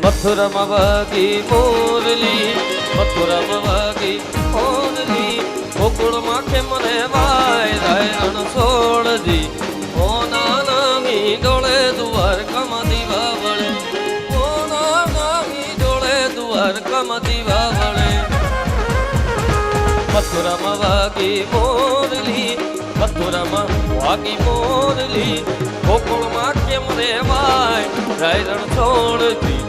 મથુરામાં વાગી મોરલી, મથુરામાં વાગી મોરલી, ગોકુળમાં કે મને વાય રાયણ સોળજી, ઓ નામી ડોળે દ્વારકામાં દીવા વળે, ઓ નામી ડોળે દ્વારકામાં દીવા વળે. મથુરામાં વાગી મોરલી, મથુરામાં વાગી મોરલી, ગોકુળમાં કેમ રેવાય રાયરણ છોડતી,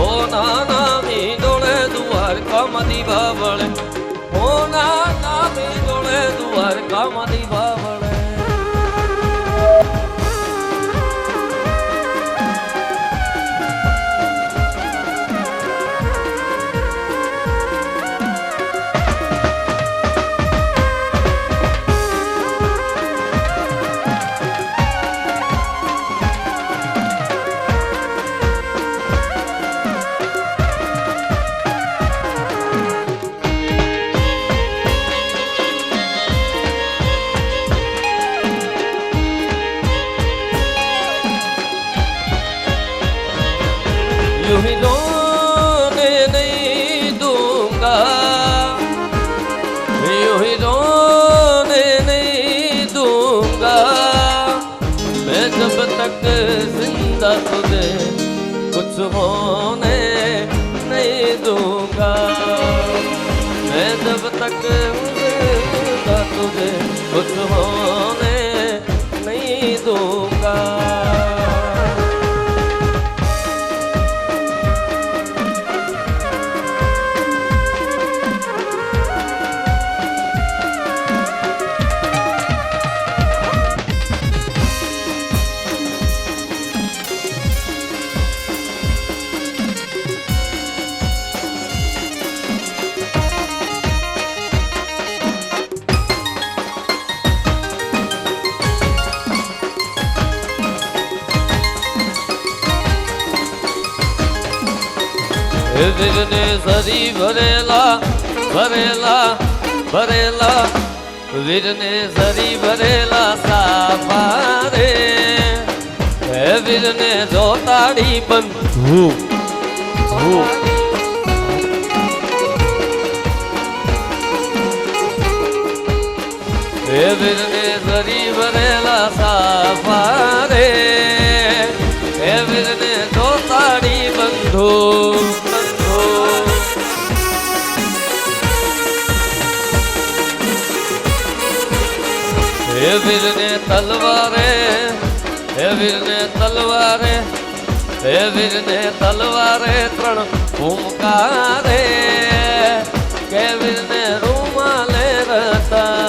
ઓ નામી ડોળે દ્વારકામાં દીવા વળે, ઓ નામી ડોળે દ્વારકામાં દીવા વળે. यूं ही रोने नहीं दूंगा, यूं ही रोने नहीं दूंगा, मैं जब तक जिंदा तुझे कुछ होने नहीं दूंगा, मैं जब तक जिंदा तुझे कुछ होने नहीं दूंगा. વીરને સરી ભરેલા ભરેલા ભરેલા, વીરને સરી ભરેલા સાફા રે, હે વીરને જોતાડી બંધુ, હે વીરને સરી ભરેલા સાફા રે, હે વીરને જોતાડી બંધુ. હે વીરને તલવારે, હે વીરને તલવારે, હે વીરને તલવારે ત્રણ ભૂમકારે, કે વીરને રૂમાલે રતા.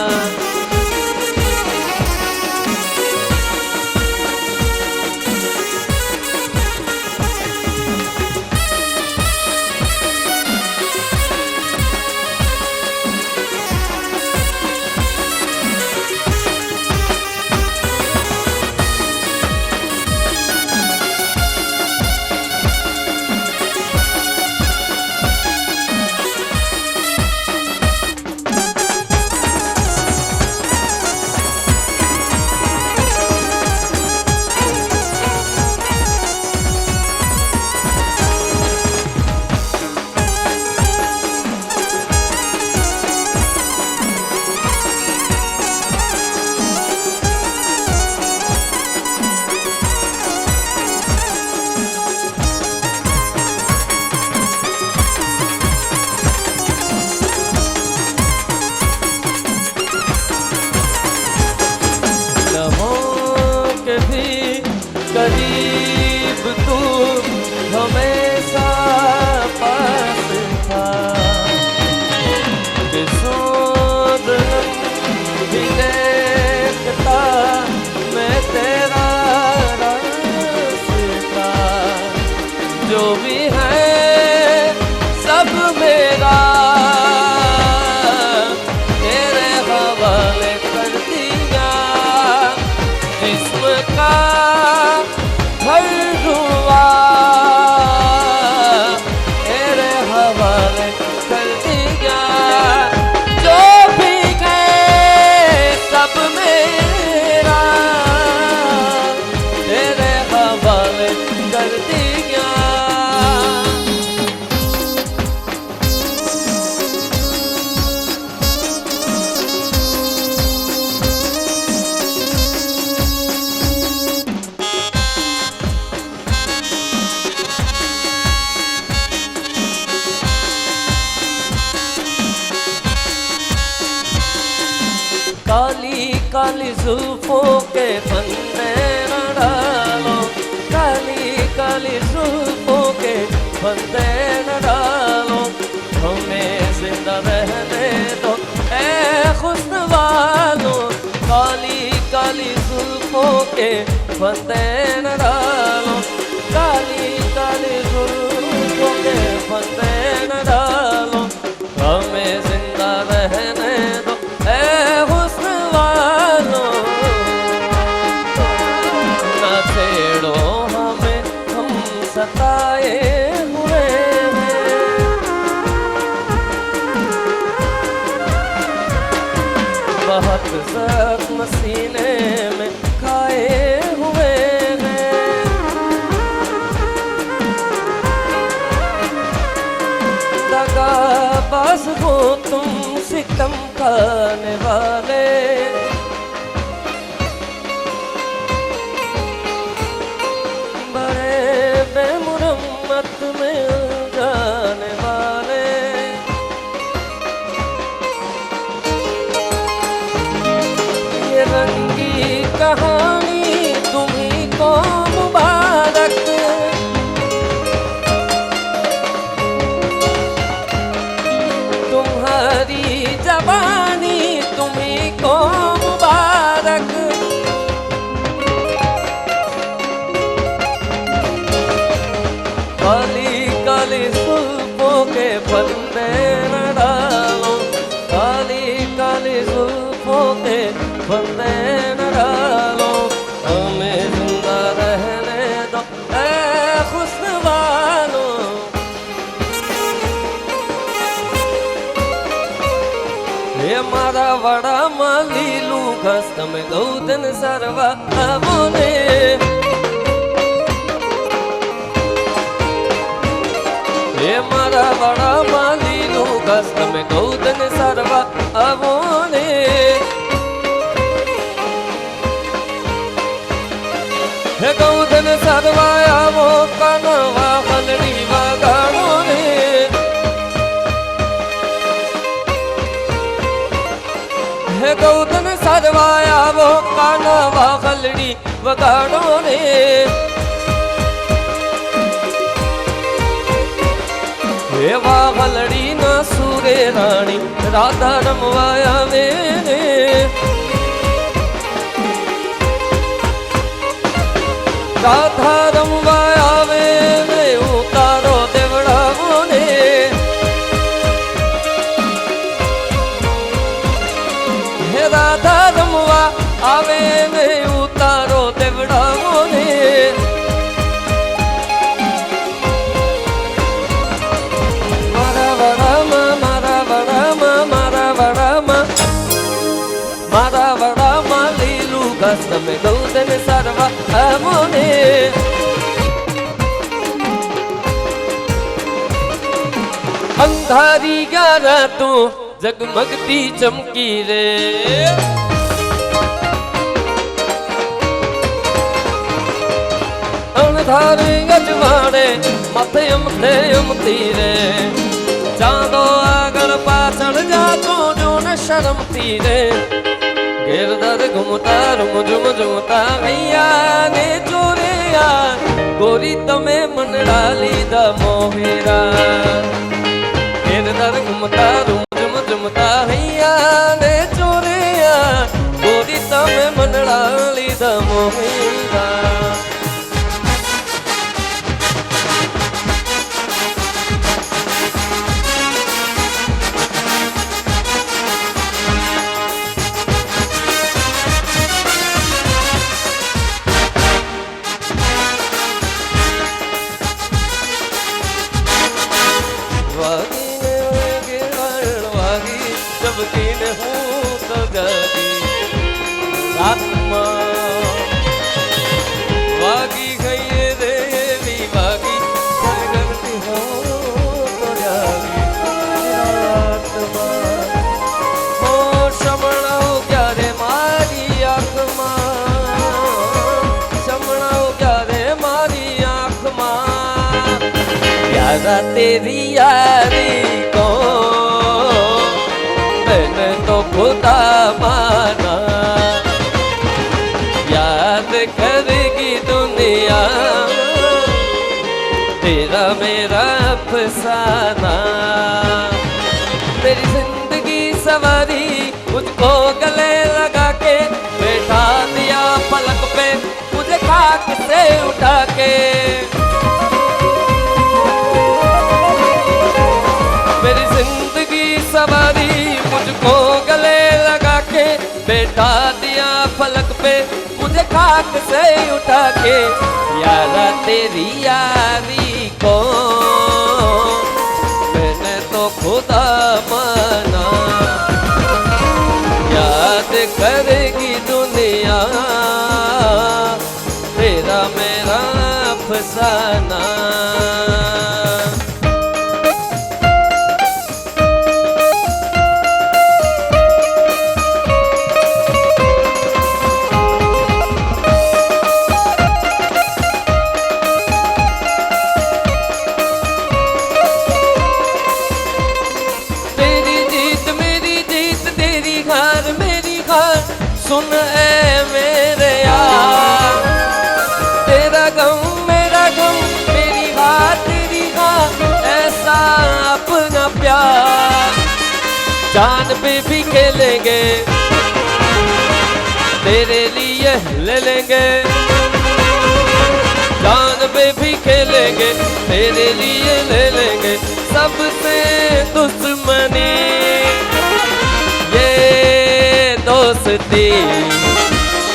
जुल्फों के फंदे न डालो, काली काली जुल्फों के फंदे न डालो, हमें जिंदा रहने दो ए हुस्न वालों। काली काली जुल्फों के फंदे न डालो, काली काली जुल्फों के फंदे न डालो, हमें जिंदा रहने दो ए हुस्न वालों। ना छेड़ो हमें, हम सताए हुए हैं, बहुत जख्म सीने में खाए हुए हैं। दगाबाज हो तुम सितम खाने वाले, बड़े बेमुरम्मत में जाने वाले। ये रंगी कहानी तुम्हीं को मुबारक, तुम्हारी जवानी तुम्हीं को मुबारक। काली काली जुल्फों के फंदे न डालो, काली काली जुल्फों के फंदे न डालो, हमें जिंदा रहने दो ए हुस्न वालों। ये मारा वड़ा मालीलू कस्तम गौतन सर्वा आवोने, ये मारा वड़ा मालीलू कस्तम गौतन सर्वा आवोने। हे गौतन सर्वा आवो कनवा हलड़ी वगाड़ो ने, हे गौतन सर्वा आवो कनवा हलड़ी वगाड़ो ने। हे वाहलड़ी ना सूरे रानी राधा रमवाया मेरे, राधा रमवाया मेरे उतारो देवड़ावो ने। हे राधा रमवा आवे ने उतारो देवड़ावो ने। मारा वड़ा मालीलू कस्तम गौतन सर्वा आवोने। अंधारी ग्यारह तू जगमगती चमकी रे, अंधारे अजवाड़े माथे अमथे अमती रे, चांदो आगल पाछड़ जातो जो न शर्मती रे। गिरधर घूमता रुम झुम झुमता भैया ने चोरिया, गोरी तमे मन डाली द मोहेरा। गिरधर घूमता रुम झुम झुमता भैया ने चोरिया, गोरी तमे मन डाली द मोहेरा। वागी गई देवी वागी जगती हो तो जागी आत्मा, हो शमणा हो क्या रे मारी आँख माँ, शमणा हो क्या रे मारी आँख माँ। प्यारा तेरी यारी को मैंने तो खुदा माना, याद करेगी दुनिया तेरा मेरा अफसाना। मेरी जिंदगी सवारी मुझको गले लगा के बैठा दिया पलक पे मुझे खाक से उठा के। मेरी जिंदगी सवारी मुझको गले लगा के बैठा दिया पलक पे मुझे खाक से उठा के। यारा तेरी यारी को मैंने तो खुदा माना, याद करेगी दुनिया तेरा मेरा अफसाना। सुन ए मेरे यार तेरा गम मेरा गम मेरी हार तेरी हार ऐसा अपना प्यार। जान पे भी खेलेंगे तेरे लिए ले लेंगे, जान पे भी खेलेंगे तेरे लिए ले लेंगे। सबसे दुश्मनी दोस्ती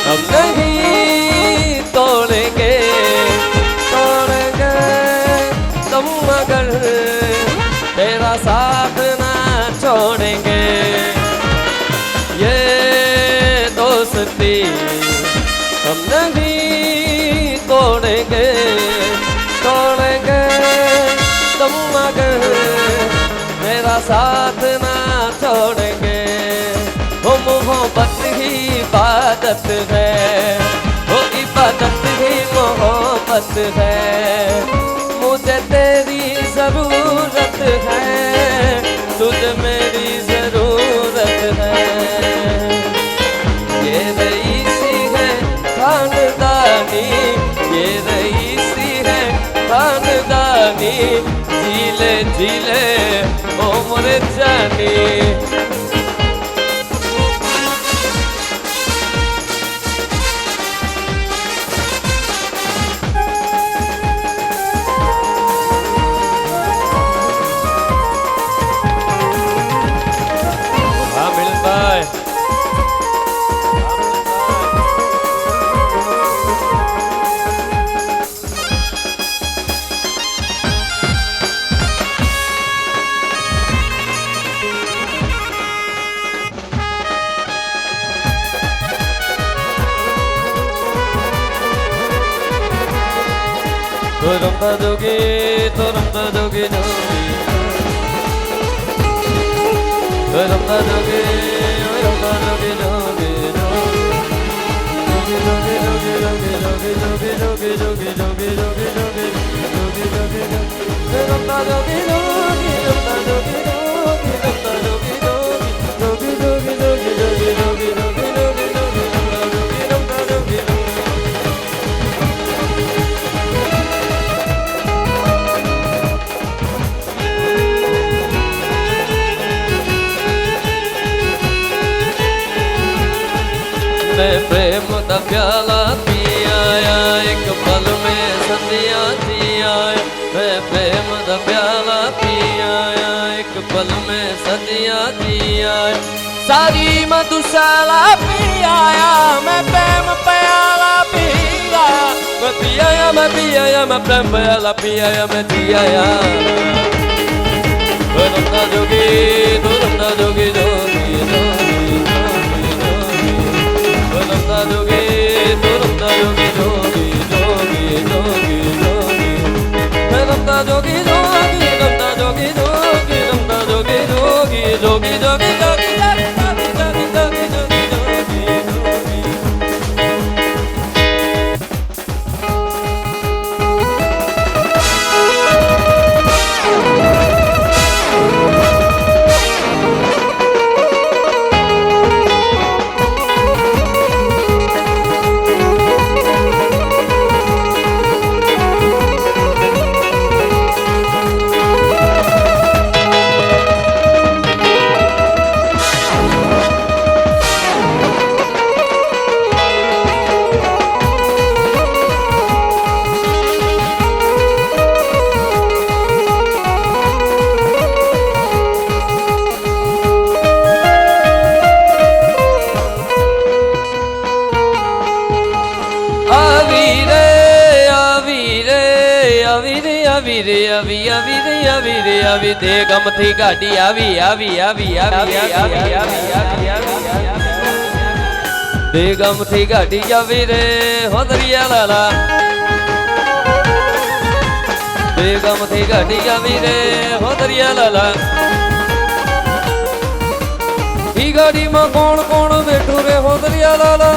हम नहीं तोड़ेंगे, तोड़ेंगे तुम मगर तेरा साथ ना छोड़ेंगे। ये दोस्ती हम नहीं तोड़ेंगे, तोड़ेंगे तुम मगर मेरा साथ ना छोड़ेंगे। मोहब्बत ही इबादत है, वो इबादत ही मोहब्बत है। मुझे तेरी जरूरत है, तुझे मेरी जरूरत है। ये रईसी है खानदानी, ये रईसी है खानदानी। झीले झीले ओ मोरे जानी। Turumba dogi, turumba dogi dogi. Turumba dogi, turumba dogi dogi dogi. Dogi dogi dogi dogi dogi dogi dogi dogi dogi dogi dogi dogi dogi dogi. Turumba dogi dogi, turumba dogi dogi, turumba dogi dogi, dogi dogi dogi dogi dogi dogi dogi dogi. मैं प्रेम दा प्याला P आया, एक पल में सदियां जी आया। मैं प्रेम दा प्याला पी आया, एक पल में सदियां जी आया। सारी मधुशाला पी आया, मैं प्रेम प्याला पी आया। मैं पी आया, मैं पी आया, मैं प्रेम प्याला पी आया, मैं जी आया। तुरंदा जोगी, तुरंदा जोगी जोगी जोगी। Turumda dogi, turumda dogi dogi dogi dogi dogi. Turumda dogi dogi, turumda dogi dogi, turumda dogi dogi dogi dogi dogi dogi dogi dogi dogi dogi dogi. આવી રે આવી રે આવી આવી રે આવી રે આવી દે ગમથી ગાડી આવી આવી આવી આવી આવી આવી દે ગમથી ગાડી આવી રે હોદરિયા લાલા દે ગમથી ગાડી આવી રે હોદરિયા લાલા ઈ ગાડીમાં કોણ કોણ બેઠું રે હોદરિયા લાલા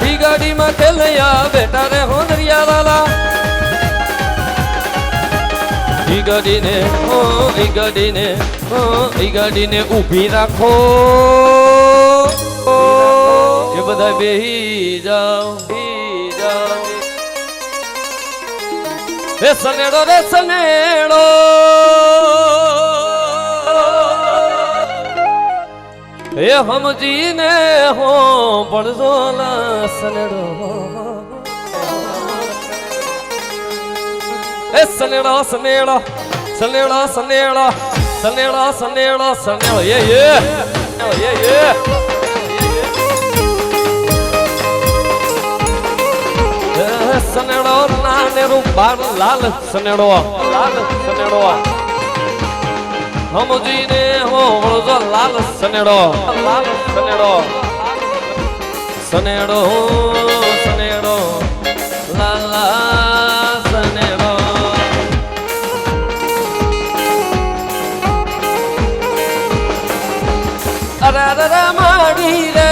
ઈ ગાડીમાં ખેલૈયા બેઠા રે હોદરિયા લાલા ઈ ગાડીને ઊભી રાખો એ બધા બેહી જાઓ રે સનેડો એ સમજીને હો પડજો ના સનેડો એ સનેડો સનેડો નાને રૂપાર લાલ સનેડો સમજીને હો પડજો લાલ સનેડો લાલા સનેડો અરે માડી રે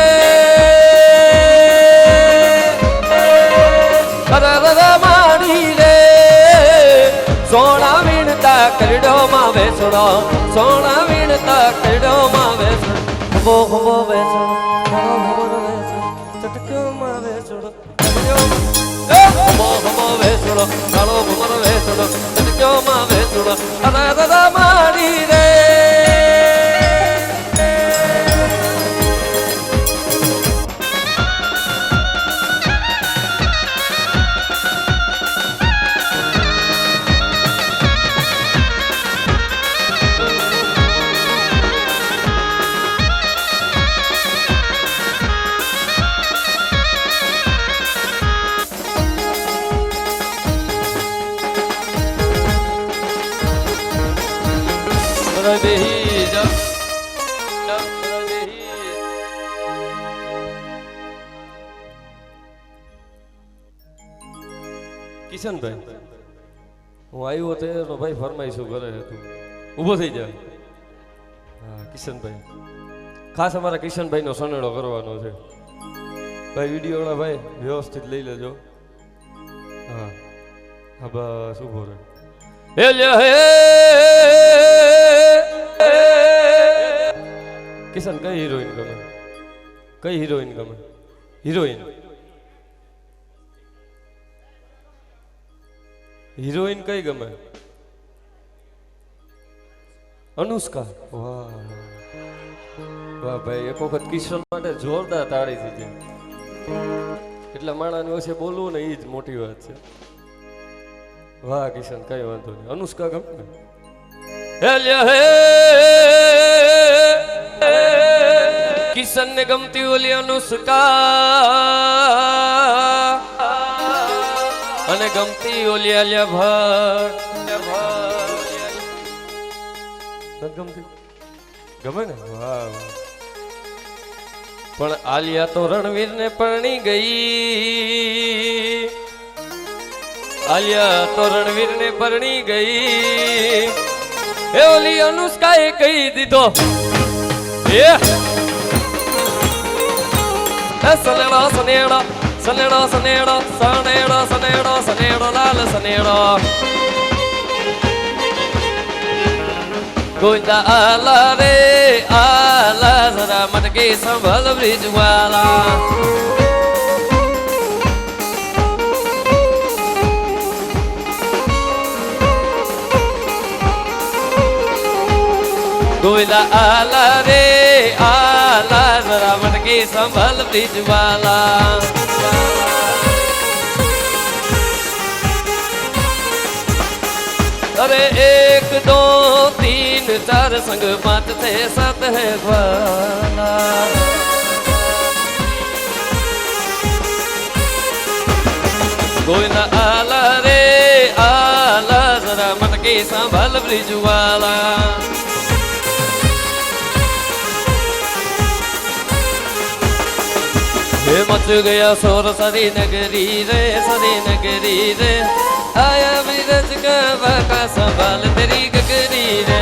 અરે માડી રે સોના વીણતા કરડો માં વેસડો સોના વીણતા કરડો માં વેસડો હવો વેસડો ચટકો માં વેસડો હવો વેસડો કાળો ભમર વેસડો ચટકો માં વેસડો અરે માડી રે કિશનભાઈ હું આવ્યો તો ભાઈ ફરમાઈશું ઘરે હતું ઊભો થઈ જાય હા કિશનભાઈ ખાસ અમારા કિશનભાઈ નો સનેડો કરવાનો છે ભાઈ વિડીયો વાળા ભાઈ વ્યવસ્થિત લઈ લેજો હા હા બસ ઊભો રહે કિશન કઈ હિરોઈન ગમે હિરોઈન કઈ ગમે અનુષ્કા વાહ વાહ ભાઈ એક વખત કિશન માટે જોરદાર તાળી દીધી એટલા માણાની વચ્ચે બોલવું ને એ જ મોટી વાત છે વાહ કિશન કઈ વાંધો નહીં અનુષ્કા ગમે કિશન ને ગમતી ઓલી અનુષ્કા અને ગમતી ઓલી આલિયા ભટ્ટ ગમતી ગમે ને વાહ પણ આલિયા તો રણવીર ને પરણી ગઈ એ ઓલી અનુષ્કા એ કહી દીધો સનેડો લાલ સનેડો ગોવિંદા આલા રે આલા જરા મટકે સંભળ બ્રિજ વાલા ગોવિંદા આલા રે આલા જરા મટકે સંભળ બ્રિજ વાલા अरे 1 2 3 4 संग 5 6 7 है ग्वाला कोई ना आला रे आला जरा मन के संभाल ब्रिज वाला मच गया शोर सारी नगरी रे आया बिरज का संभाल तेरी गगरी रे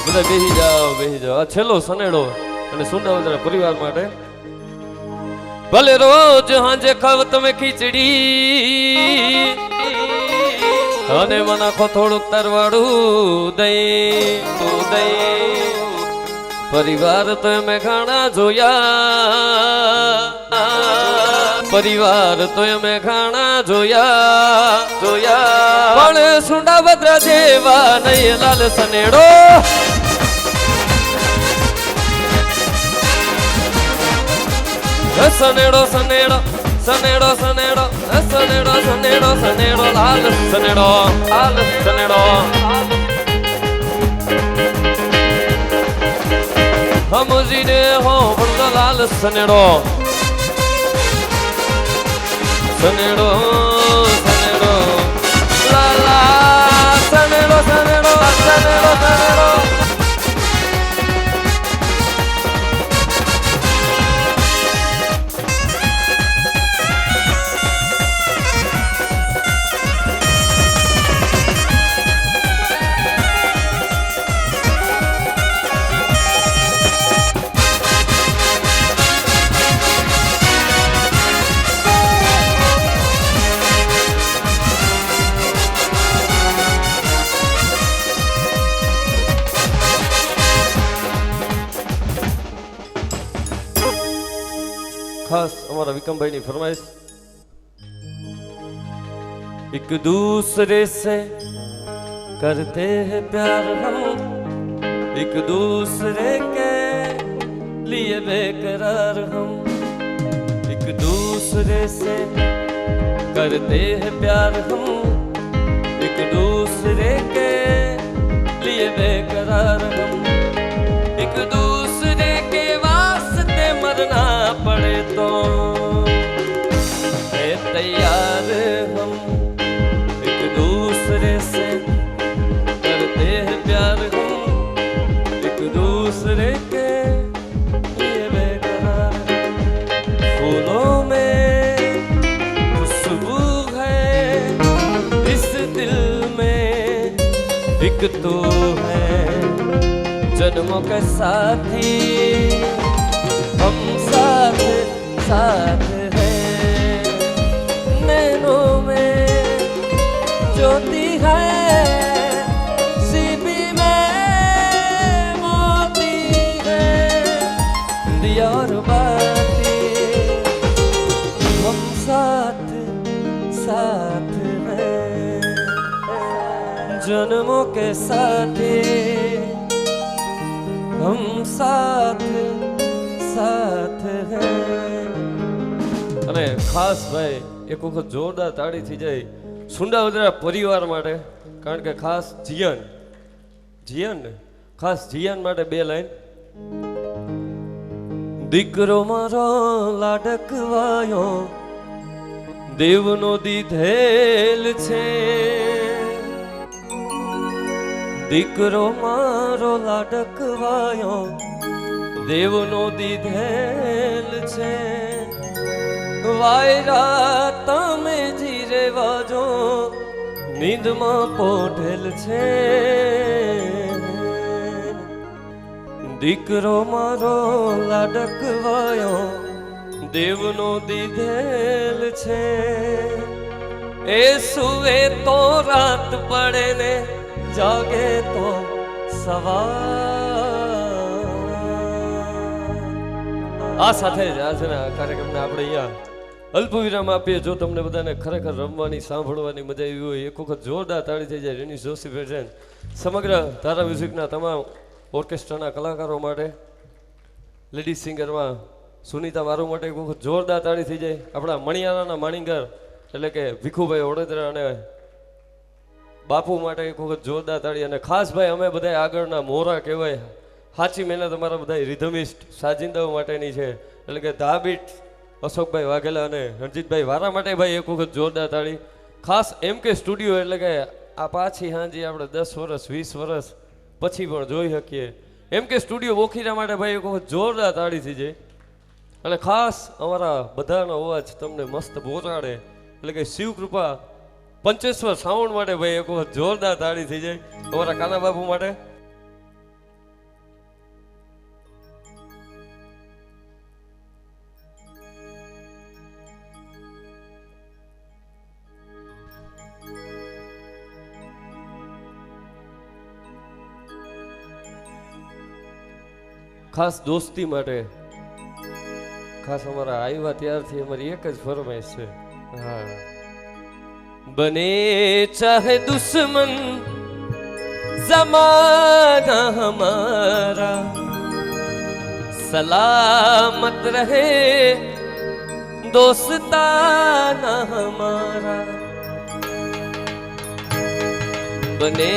બધા બેસી જાઓ આ છેલ્લો સનેડો અને સુંડાવદરા પરિવાર માટે ભલે રોજ હાંજે ખાવ તમે ખીચડી અને મને ખો થોડુંક તરવાડું દહીં પરિવાર તો મેં ઘણા જોયા પરિવાર તો મેં ઘણા જોયા પણ સુંડાવદરા જેવા નહીં લાલ સનેડો સનેડો સનેડો સનેડો સનેડો સનેડો સનેડો સનેડો લાલ સનેડો હમજીને હો ભણતો લાલ સનેડો સનેડો સનેડો લાલા સનેડો સનેડો સનેડો સનેડો खास हमारा विक्रम भाई ने फरमाइश एक दूसरे से करते हैं प्यार हम एक दूसरे के लिए बेकरार हम एक दूसरे से करते हैं प्यार हम एक दूसरे के लिए बेकरार हम एक दूसरे के वास्ते मरना पड़े तो है तैयार हम एक दूसरे से करते हैं प्यार हम एक दूसरे के लिए बेकरार फूलों में खुशबू है इस दिल में एक तो है जन्मों के साथी हम साथ साथ हैं नैनों में ज्योति है सीबी में मोती है दिया और बाती हम साथ साथ हैं जन्मों के साथी हम साथ साथ हैं અને ખાસ ભાઈ એક વખત જોરદાર તાળી થઈ જાય સુંડાવદરા પરિવાર માટે કારણ કે ખાસ જીયન ખાસ જીયન માટે બે લાઈન દીકરો મારો લાડકવાયો દેવનો દીધેલ છે દીકરો મારો લાડકવાયો દેવનો દીધેલ છે વાયરા તમે જીરે વાજો નીંદમાં પોઢેલ છે દીકરો મારો લાડકવાયો દેવનો દીધેલ છે એ સુવે તો રાત પડે ને જાગે તો સવાર આ સાથે જ આજના કાર્યક્રમને આપણે અહીંયા અલ્પ વિરામ આપીએ જો તમને બધાને ખરેખર રમવાની સાંભળવાની મજા આવી હોય એક વખત જોરદાર તાળી થઈ જાય રેની જોશી પ્રેઝન્ટ સમગ્ર તારા મ્યુઝિકના તમામ ઓર્કેસ્ટ્રાના કલાકારો માટે લેડીઝ સિંગરમાં સુનીતા મારો માટે એક વખત જોરદાર તાળી થઈ જાય આપણા મણિયારાના માણીગર એટલે કે ભીખુભાઈ ઓડેદરા અને બાપુ માટે એક વખત જોરદાર તાળી. અને ખાસ ભાઈ અમે બધા આગળના મોરા કહેવાય, સાચી મહેનત અમારા બધા રિધમિસ્ટ સાજિંદાઓ માટેની છે, એટલે કે ધાબીટ અશોકભાઈ વાઘેલા અને રણજીતભાઈ વારા માટે ભાઈ એક વખત જોરદાર તાળી. ખાસ એમ કે સ્ટુડિયો એટલે કે આ પાછી હાજી આપણે 10 વર્ષ 20 વર્ષ પછી પણ જોઈ શકીએ એમ કે સ્ટુડિયો ઓખીરા માટે ભાઈ એક વખત જોરદાર તાળી થઈ જાય. અને ખાસ અમારા બધાનો અવાજ તમને મસ્ત પહોંચાડે એટલે કે શિવ કૃપા પંચેશ્વર સાઉન્ડ માટે ભાઈ એક વખત જોરદાર તાળી થઈ જાય અમારા કાના બાપુ માટે. ખાસ દોસ્તી માટે ખાસ અમારા આવ્યા ત્યારથી અમારી એક જ ફરમાઈશ છે. હા, બને ચાહે દુશ્મન ज़माना हमारा, सलामत रहे दोस्ताना हमारा. बने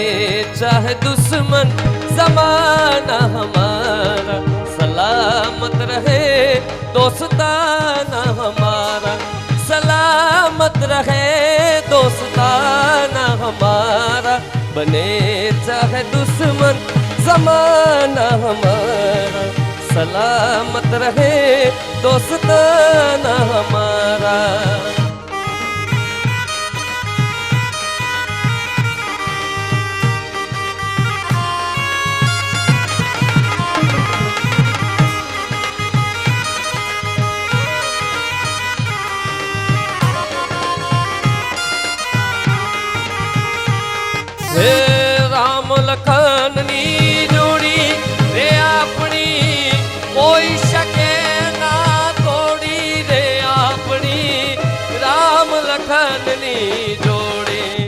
चाहे दुश्मन ज़माना हमारा, सलामत रहे दोस्ताना हमारा. सलामत रहे दोस्ताना हमारा. बने चाहे दुश्मन ज़माना हमारा, सलामत रहे दोस्ताना हमारा. હે રામ લખનની જોડી રે આપણી, કોઈ શકે ના તોડી રે આપણી. રામ લખનની જોડી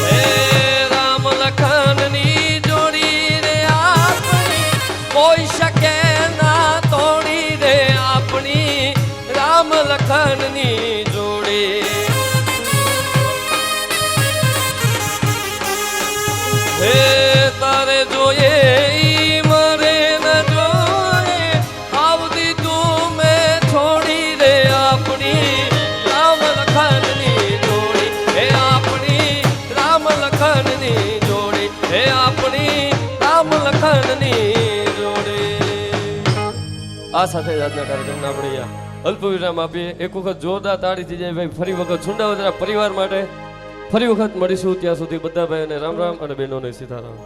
હે રામ લખનની જોડી રે આપણી, કોઈ શકે ના તોડી રે આપણી. રામ લખનની હે તારે જોઈએ ઈ મરે ન જોઈએ, આવતી તું મેં છોડી રે આપણી. રામ લખનની જોડી હે આપણી, રામ લખનની જોડી હે આપણી, રામ લખનની જોડી. આ સાથે જ આજના કાર્યક્રમને આપણે અલ્પ વિરામ આપીએ. એક વખત જોરદાર તાળી થઈ જાય ભાઈ. ફરી વખત છુંડાવદરા પરિવાર માટે ફરી વખત મળીશું. ત્યાં સુધી બધા ભાઈઓને રામ રામ અને બહેનોને સીતારામ.